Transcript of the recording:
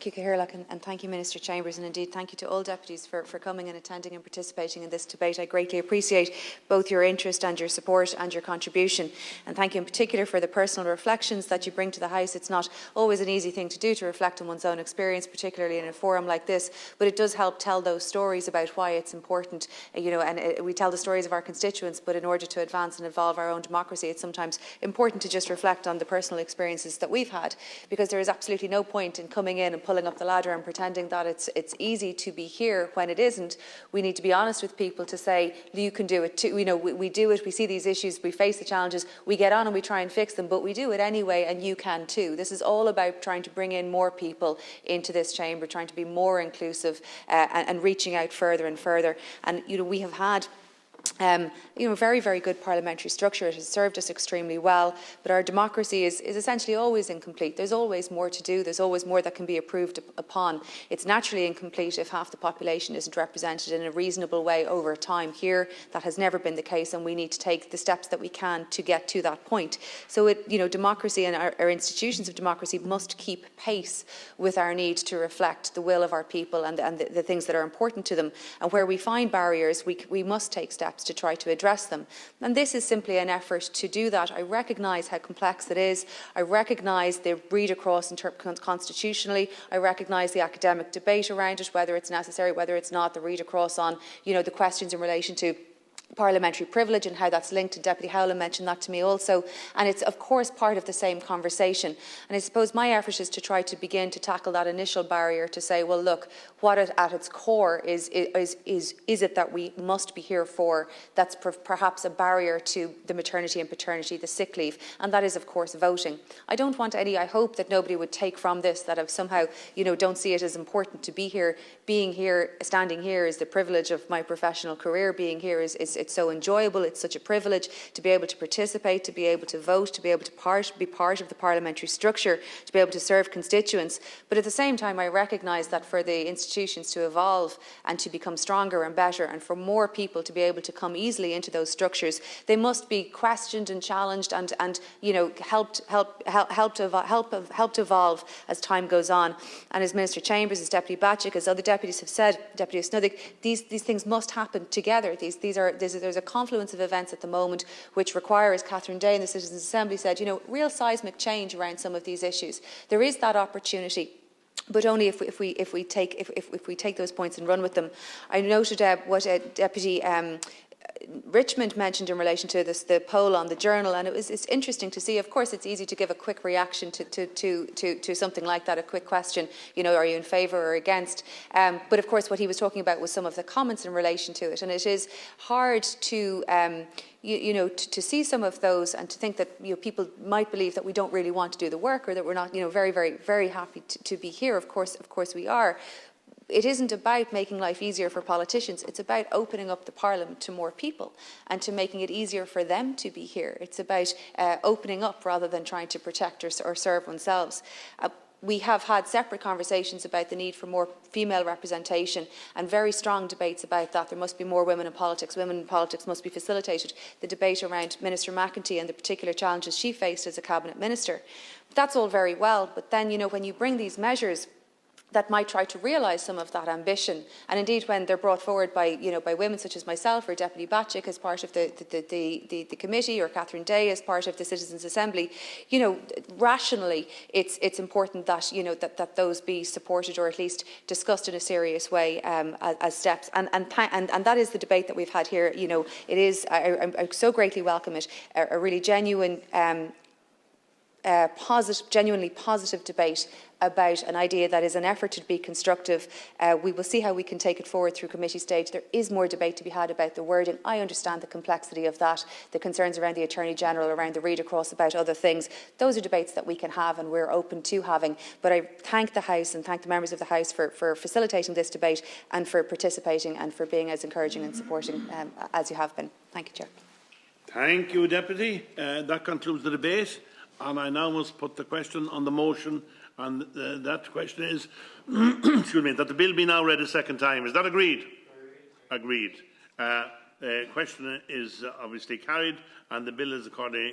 Thank you, Cathaoirleach, and thank you, Minister Chambers, and indeed thank you to all deputies for coming and attending and participating in this debate. I greatly appreciate both your interest and your support and your contribution, and thank you in particular for the personal reflections that you bring to the House. It's not always an easy thing to do, to reflect on one's own experience, particularly in a forum like this, but it does help tell those stories about why it's important, and we tell the stories of our constituents, but in order to advance and evolve our own democracy, it's sometimes important to just reflect on the personal experiences that we've had, because there is absolutely no point in coming in and pulling up the ladder and pretending that it's easy to be here when it isn't. We need to be honest with people to say, you can do it too. We do it, we see these issues, we face the challenges, we get on and we try and fix them, but we do it anyway, and you can too. This is all about trying to bring in more people into this chamber, trying to be more inclusive and reaching out further and further. And we have had very, very good parliamentary structure. It has served us extremely well, but our democracy is essentially always incomplete. There's always more to do. There's always more that can be improved upon. It's naturally incomplete if half the population isn't represented in a reasonable way over time. Here, that has never been the case, and we need to take the steps that we can to get to that point. So, democracy and our institutions of democracy must keep pace with our need to reflect the will of our people and the things that are important to them. And where we find barriers, we must take steps to try to address them. And this is simply an effort to do that. I recognise how complex it is. I recognise the read across constitutionally. I recognise the academic debate around it, whether it's necessary, whether it's not, the read across on, the questions in relation to parliamentary privilege and how that's linked, and Deputy Howlin mentioned that to me also, and it's of course part of the same conversation. And I suppose my effort is to try to begin to tackle that initial barrier, to say, well, look, what at its core is it that we must be here for, that's perhaps a barrier to the maternity and paternity, the sick leave, and that is of course voting. I don't want I hope that nobody would take from this that I've somehow, don't see it as important to be here. Being here, standing here is the privilege of my professional career. Being here it's so enjoyable, it's such a privilege to be able to participate, to be able to vote, to be able to be part of the parliamentary structure, to be able to serve constituents. But at the same time, I recognise that for the institutions to evolve and to become stronger and better, and for more people to be able to come easily into those structures, they must be questioned and challenged and helped evolve as time goes on. And as Minister Chambers, as Deputy Batchik, as other deputies have said, Deputy Snuddick, these things must happen together. There's a confluence of events at the moment which require, as Catherine Day in the Citizens' Assembly said, real seismic change around some of these issues. There is that opportunity, but only if we take those points and run with them. I noted what Deputy Richmond mentioned in relation to the poll on the Journal, and it's interesting to see. Of course, it's easy to give a quick reaction to something like that, a quick question. Are you in favour or against? But of course, what he was talking about was some of the comments in relation to it, and it is hard to to see some of those and to think that people might believe that we don't really want to do the work, or that we're not very, very, very happy to be here. Of course we are. It isn't about making life easier for politicians. It's about opening up the Parliament to more people and to making it easier for them to be here. It's about opening up rather than trying to protect or serve oneself. We have had separate conversations about the need for more female representation and very strong debates about that. There must be more women in politics. Women in politics must be facilitated. The debate around Minister McEntee and the particular challenges she faced as a Cabinet Minister. That's all very well, but then, when you bring these measures that might try to realise some of that ambition, and indeed when they're brought forward by women such as myself or Deputy Batchik as part of the committee, or Catherine Day as part of the Citizens' Assembly, rationally it's important that that those be supported or at least discussed in a serious way as steps, and that is the debate that we've had here. It is I so greatly welcome it, a really genuine genuinely positive debate about an idea that is an effort to be constructive. We will see how we can take it forward through committee stage. There is more debate to be had about the wording. I understand the complexity of that, the concerns around the Attorney General, around the read across, about other things. Those are debates that we can have and we're open to having. But I thank the House and thank the members of the House for facilitating this debate and for participating and for being as encouraging and supporting as you have been. Thank you, Chair. Thank you, Deputy. That concludes the debate. And I now must put the question on the motion, and that question is excuse me, that the bill be now read a second time. Is that agreed? Agreed. The question is obviously carried, and the bill is accordingly